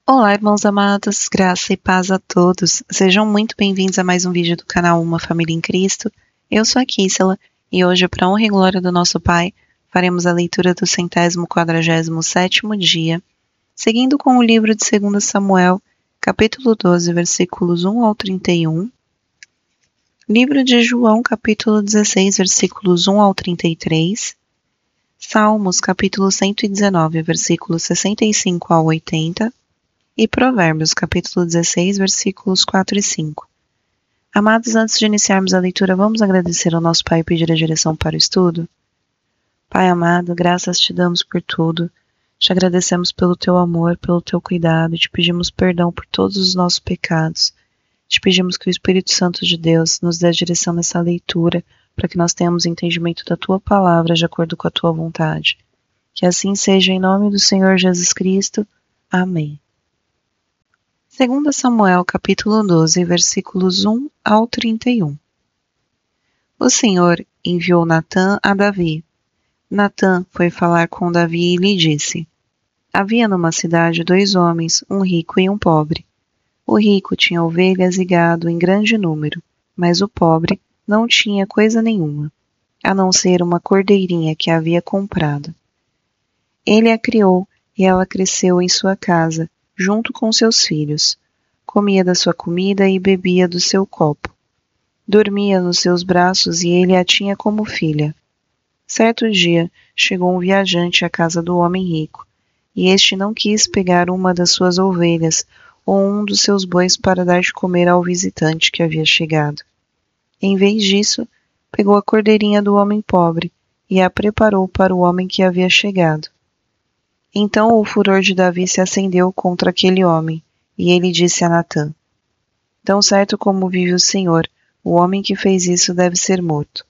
Olá, irmãos amados, graça e paz a todos. Sejam muito bem-vindos a mais um vídeo do canal Uma Família em Cristo. Eu sou a Kíssela e hoje, para a honra e glória do nosso Pai, faremos a leitura do 147º dia, seguindo com o livro de 2 Samuel, capítulo 12, versículos 1 ao 31, livro de João, capítulo 16, versículos 1 ao 33, Salmos, capítulo 119, versículos 65 ao 80, e Provérbios, capítulo 16, versículos 4 e 5. Amados, antes de iniciarmos a leitura, vamos agradecer ao nosso Pai e pedir a direção para o estudo? Pai amado, graças te damos por tudo. Te agradecemos pelo teu amor, pelo teu cuidado, te pedimos perdão por todos os nossos pecados. Te pedimos que o Espírito Santo de Deus nos dê a direção nessa leitura, para que nós tenhamos entendimento da tua palavra de acordo com a tua vontade. Que assim seja em nome do Senhor Jesus Cristo. Amém. 2 Samuel, capítulo 12, versículos 1 ao 31. O Senhor enviou Natã a Davi. Natã foi falar com Davi e lhe disse: Havia numa cidade 2 homens, um rico e um pobre. O rico tinha ovelhas e gado em grande número, mas o pobre não tinha coisa nenhuma, a não ser uma cordeirinha que havia comprado. Ele a criou e ela cresceu em sua casa, junto com seus filhos. Comia da sua comida e bebia do seu copo. Dormia nos seus braços e ele a tinha como filha. Certo dia, chegou um viajante à casa do homem rico, e este não quis pegar uma das suas ovelhas ou um dos seus bois para dar de comer ao visitante que havia chegado. Em vez disso, pegou a cordeirinha do homem pobre e a preparou para o homem que havia chegado. Então o furor de Davi se acendeu contra aquele homem, e ele disse a Natã: Tão certo como vive o Senhor, o homem que fez isso deve ser morto,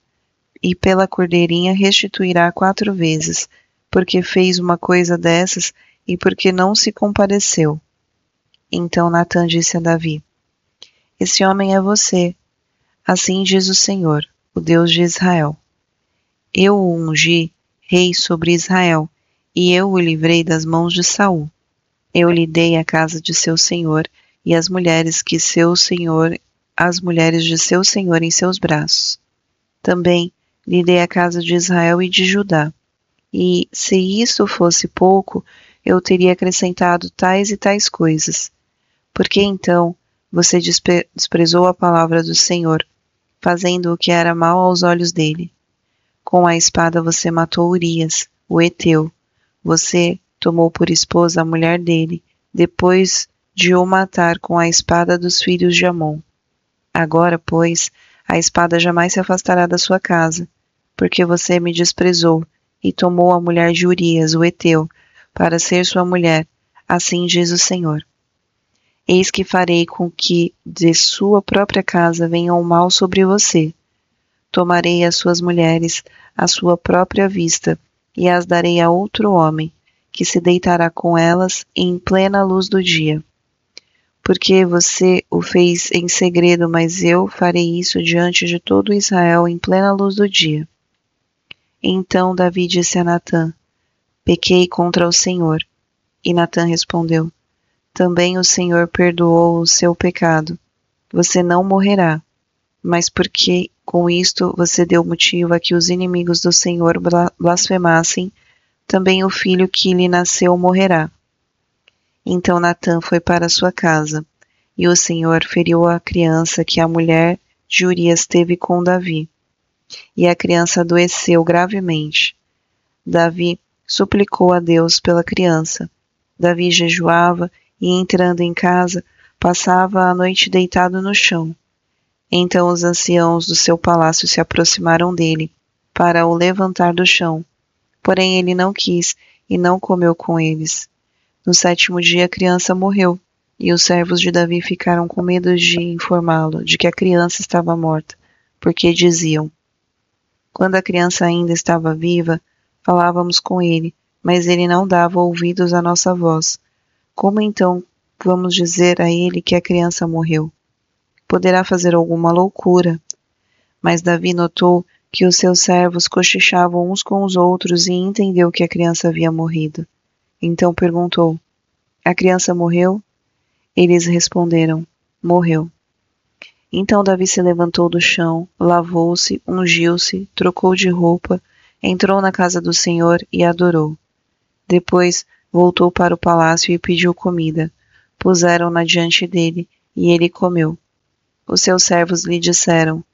e pela cordeirinha restituirá 4 vezes, porque fez uma coisa dessas e porque não se compareceu. Então Natã disse a Davi: Esse homem é você. Assim diz o Senhor, o Deus de Israel. Eu o ungi rei sobre Israel, e eu o livrei das mãos de Saul. Eu lhe dei a casa de seu senhor e as mulheres de seu senhor em seus braços. Também lhe dei a casa de Israel e de Judá. E, se isso fosse pouco, eu teria acrescentado tais e tais coisas. Porque então você desprezou a palavra do Senhor, fazendo o que era mal aos olhos dele. Com a espada você matou Urias, o heteu. Você tomou por esposa a mulher dele, depois de o matar com a espada dos filhos de Amon. Agora, pois, a espada jamais se afastará da sua casa, porque você me desprezou e tomou a mulher de Urias, o heteu, para ser sua mulher, assim diz o Senhor. Eis que farei com que de sua própria casa venha o mal sobre você. Tomarei as suas mulheres à sua própria vista e as darei a outro homem, que se deitará com elas em plena luz do dia. Porque você o fez em segredo, mas eu farei isso diante de todo Israel em plena luz do dia. Então Davi disse a Natã: Pequei contra o Senhor. E Natã respondeu: Também o Senhor perdoou o seu pecado. Você não morrerá, mas porque com isto você deu motivo a que os inimigos do Senhor blasfemassem, também o filho que lhe nasceu morrerá. Então Natã foi para sua casa, e o Senhor feriu a criança que a mulher de Urias teve com Davi, e a criança adoeceu gravemente. Davi suplicou a Deus pela criança. Davi jejuava e, entrando em casa, passava a noite deitado no chão. Então os anciãos do seu palácio se aproximaram dele, para o levantar do chão. Porém ele não quis e não comeu com eles. No 7º dia a criança morreu, e os servos de Davi ficaram com medo de informá-lo de que a criança estava morta, porque diziam: Quando a criança ainda estava viva, falávamos com ele, mas ele não dava ouvidos à nossa voz. Como então vamos dizer a ele que a criança morreu? Poderá fazer alguma loucura. Mas Davi notou que os seus servos cochichavam uns com os outros e entendeu que a criança havia morrido. Então perguntou: A criança morreu? Eles responderam: morreu. Então Davi se levantou do chão, lavou-se, ungiu-se, trocou de roupa, entrou na casa do Senhor e adorou. Depois voltou para o palácio e pediu comida. Puseram-na diante dele, e ele comeu. Os seus servos lhe disseram: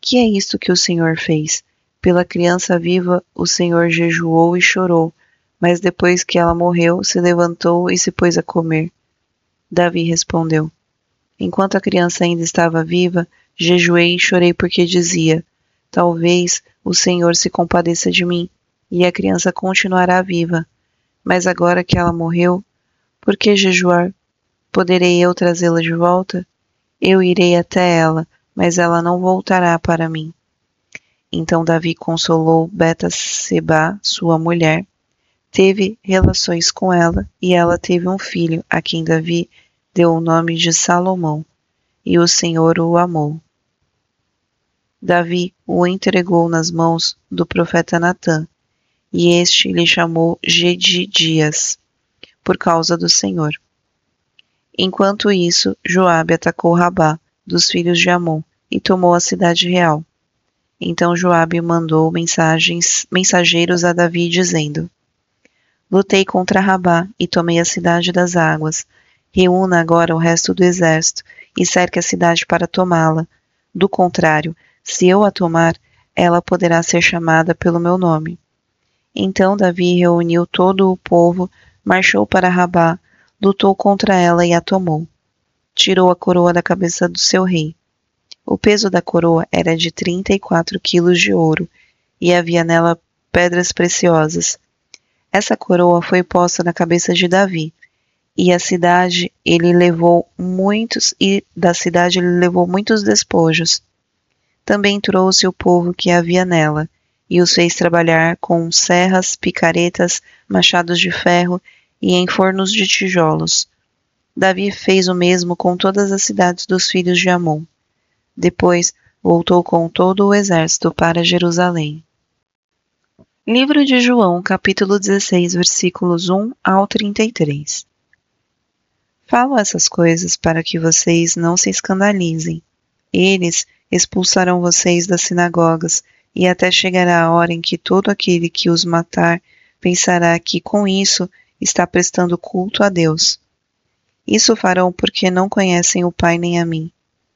que é isto que o Senhor fez? Pela criança viva o Senhor jejuou e chorou, mas depois que ela morreu, se levantou e se pôs a comer. Davi respondeu: enquanto a criança ainda estava viva, jejuei e chorei porque dizia: talvez o Senhor se compadeça de mim, e a criança continuará viva. Mas agora que ela morreu, por que jejuar? Poderei eu trazê-la de volta? Eu irei até ela, mas ela não voltará para mim. Então Davi consolou Betseba, sua mulher, teve relações com ela, e ela teve um filho, a quem Davi deu o nome de Salomão, e o Senhor o amou. Davi o entregou nas mãos do profeta Natã, e este lhe chamou Gedidias, por causa do Senhor. Enquanto isso, Joabe atacou Rabá, dos filhos de Amon, e tomou a cidade real. Então Joabe mandou mensageiros a Davi, dizendo: lutei contra Rabá e tomei a cidade das águas. Reúna agora o resto do exército e cerque a cidade para tomá-la. Do contrário, se eu a tomar, ela poderá ser chamada pelo meu nome. Então Davi reuniu todo o povo, marchou para Rabá, lutou contra ela e a tomou. Tirou a coroa da cabeça do seu rei. O peso da coroa era de 34 quilos de ouro, e havia nela pedras preciosas. Essa coroa foi posta na cabeça de Davi, e da cidade ele levou muitos despojos. Também trouxe o povo que havia nela, e os fez trabalhar com serras, picaretas, machados de ferro e em fornos de tijolos. Davi fez o mesmo com todas as cidades dos filhos de Amon. Depois voltou com todo o exército para Jerusalém. Livro de João, capítulo 16, versículos 1 ao 33. Falo essas coisas para que vocês não se escandalizem. Eles expulsarão vocês das sinagogas, e até chegará a hora em que todo aquele que os matar pensará que com isso está prestando culto a Deus. Isso farão porque não conhecem o Pai nem a mim.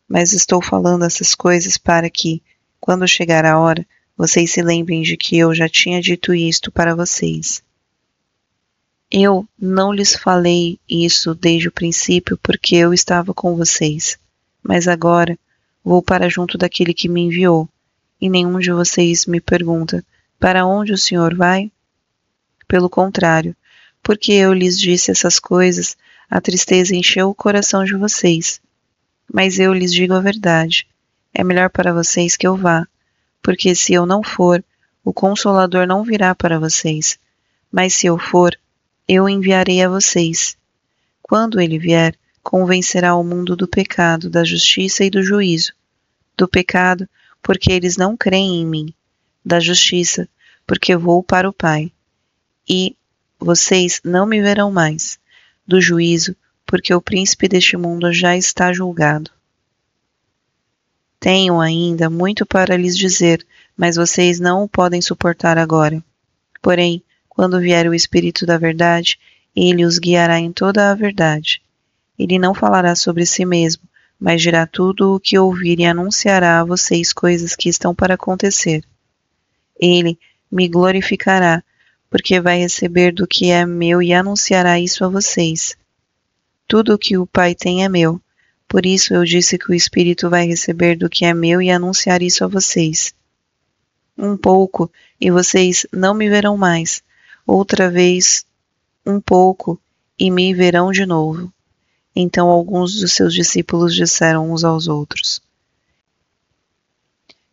Mas estou falando essas coisas para que, quando chegar a hora, vocês se lembrem de que eu já tinha dito isto para vocês. Eu não lhes falei isso desde o princípio porque eu estava com vocês, mas agora vou para junto daquele que me enviou, e nenhum de vocês me pergunta: para onde o Senhor vai? Pelo contrário, porque eu lhes disse essas coisas, a tristeza encheu o coração de vocês. Mas eu lhes digo a verdade: é melhor para vocês que eu vá, porque se eu não for, o Consolador não virá para vocês. Mas se eu for, eu o enviarei a vocês. Quando ele vier, convencerá o mundo do pecado, da justiça e do juízo. Do pecado, porque eles não creem em mim. Da justiça, porque vou para o Pai, e vocês não me verão mais. Do juízo, porque o príncipe deste mundo já está julgado. Tenho ainda muito para lhes dizer, mas vocês não o podem suportar agora. Porém, quando vier o Espírito da Verdade, ele os guiará em toda a verdade. Ele não falará sobre si mesmo, mas dirá tudo o que ouvir e anunciará a vocês coisas que estão para acontecer. Ele me glorificará, porque vai receber do que é meu e anunciará isso a vocês. Tudo o que o Pai tem é meu. Por isso eu disse que o Espírito vai receber do que é meu e anunciar isso a vocês. Um pouco, e vocês não me verão mais. Outra vez, um pouco, e me verão de novo. Então alguns dos seus discípulos disseram uns aos outros: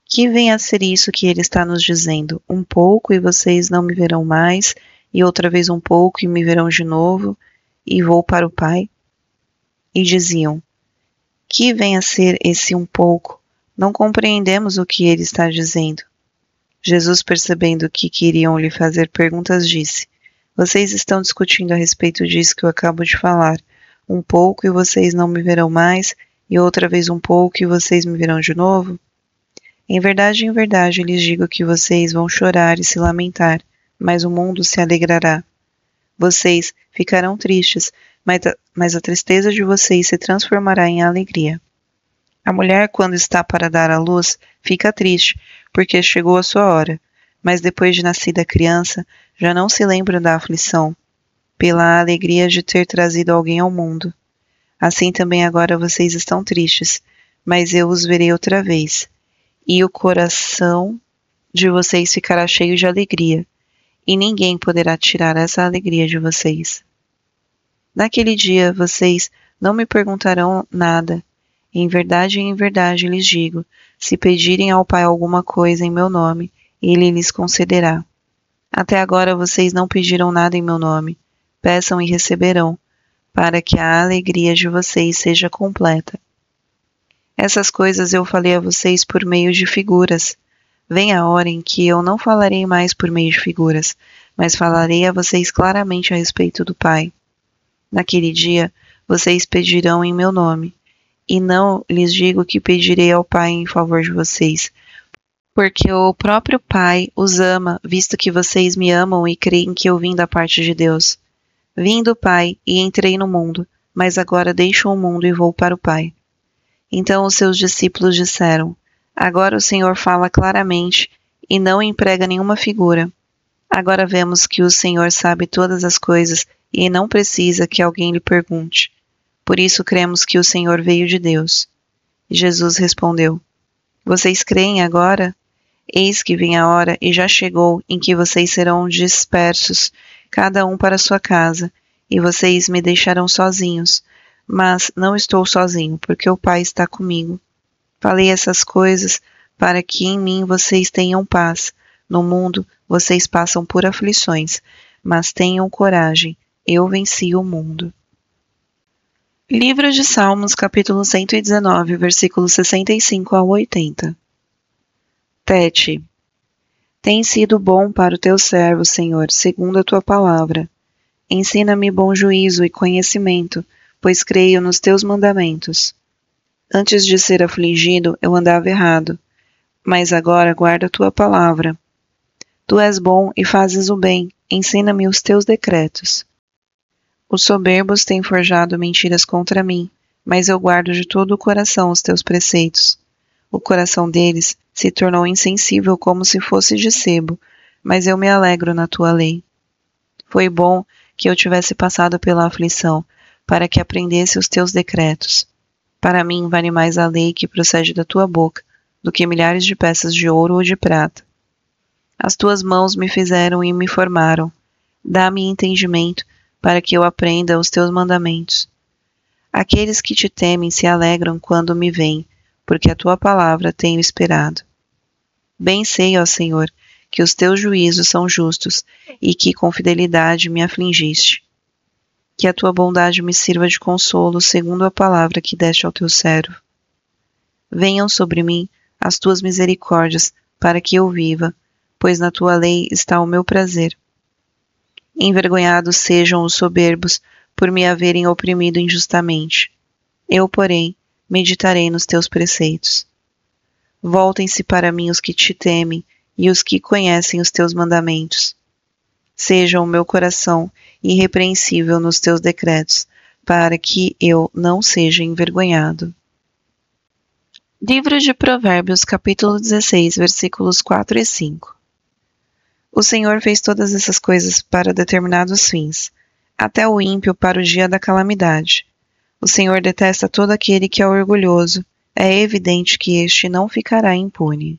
que vem a ser isso que ele está nos dizendo? Um pouco, e vocês não me verão mais, e outra vez um pouco, e me verão de novo, e vou para o Pai? E diziam: que vem a ser esse um pouco? Não compreendemos o que ele está dizendo. Jesus, percebendo que queriam lhe fazer perguntas, disse: vocês estão discutindo a respeito disso que eu acabo de falar. Um pouco e vocês não me verão mais, e outra vez um pouco e vocês me verão de novo? Em verdade, lhes digo que vocês vão chorar e se lamentar, mas o mundo se alegrará. Vocês ficarão tristes, mas a tristeza de vocês se transformará em alegria. A mulher, quando está para dar à luz, fica triste, porque chegou a sua hora, mas depois de nascida a criança, já não se lembra da aflição, pela alegria de ter trazido alguém ao mundo. Assim também agora vocês estão tristes, mas eu os verei outra vez, e o coração de vocês ficará cheio de alegria, e ninguém poderá tirar essa alegria de vocês. Naquele dia vocês não me perguntarão nada. Em verdade lhes digo, se pedirem ao Pai alguma coisa em meu nome, Ele lhes concederá. Até agora vocês não pediram nada em meu nome. Peçam e receberão, para que a alegria de vocês seja completa. Essas coisas eu falei a vocês por meio de figuras. Vem a hora em que eu não falarei mais por meio de figuras, mas falarei a vocês claramente a respeito do Pai. Naquele dia, vocês pedirão em meu nome. E não lhes digo que pedirei ao Pai em favor de vocês, porque o próprio Pai os ama, visto que vocês me amam e creem que eu vim da parte de Deus. Vim do Pai e entrei no mundo, mas agora deixo o mundo e vou para o Pai. Então os seus discípulos disseram, agora o Senhor fala claramente e não emprega nenhuma figura. Agora vemos que o Senhor sabe todas as coisas e não precisa que alguém lhe pergunte. Por isso cremos que o Senhor veio de Deus. E Jesus respondeu, vocês creem agora? Eis que vem a hora e já chegou em que vocês serão dispersos, cada um para sua casa, e vocês me deixarão sozinhos. Mas não estou sozinho, porque o Pai está comigo. Falei essas coisas para que em mim vocês tenham paz. No mundo vocês passam por aflições, mas tenham coragem, eu venci o mundo. Livro de Salmos, capítulo 119, versículos 65 ao 80. Tete. Tem sido bom para o teu servo, Senhor, segundo a tua palavra. Ensina-me bom juízo e conhecimento, pois creio nos teus mandamentos. Antes de ser afligido, eu andava errado, mas agora guardo a tua palavra. Tu és bom e fazes o bem, ensina-me os teus decretos. Os soberbos têm forjado mentiras contra mim, mas eu guardo de todo o coração os teus preceitos. O coração deles se tornou insensível como se fosse de sebo, mas eu me alegro na tua lei. Foi bom que eu tivesse passado pela aflição, para que aprendesse os teus decretos. Para mim vale mais a lei que procede da tua boca, do que milhares de peças de ouro ou de prata. As tuas mãos me fizeram e me formaram. Dá-me entendimento, para que eu aprenda os teus mandamentos. Aqueles que te temem se alegram quando me veem, porque a tua palavra tenho esperado. Bem sei, ó Senhor, que os teus juízos são justos e que com fidelidade me afligiste. Que a tua bondade me sirva de consolo segundo a palavra que deste ao teu servo. Venham sobre mim as tuas misericórdias, para que eu viva, pois na tua lei está o meu prazer. Envergonhados sejam os soberbos por me haverem oprimido injustamente. Eu, porém, meditarei nos teus preceitos. Voltem-se para mim os que te temem e os que conhecem os teus mandamentos. Seja o meu coração irrepreensível nos teus decretos, para que eu não seja envergonhado. Livro de Provérbios, capítulo 16, versículos 4 e 5. O Senhor fez todas essas coisas para determinados fins, até o ímpio para o dia da calamidade. O Senhor detesta todo aquele que é orgulhoso, é evidente que este não ficará impune.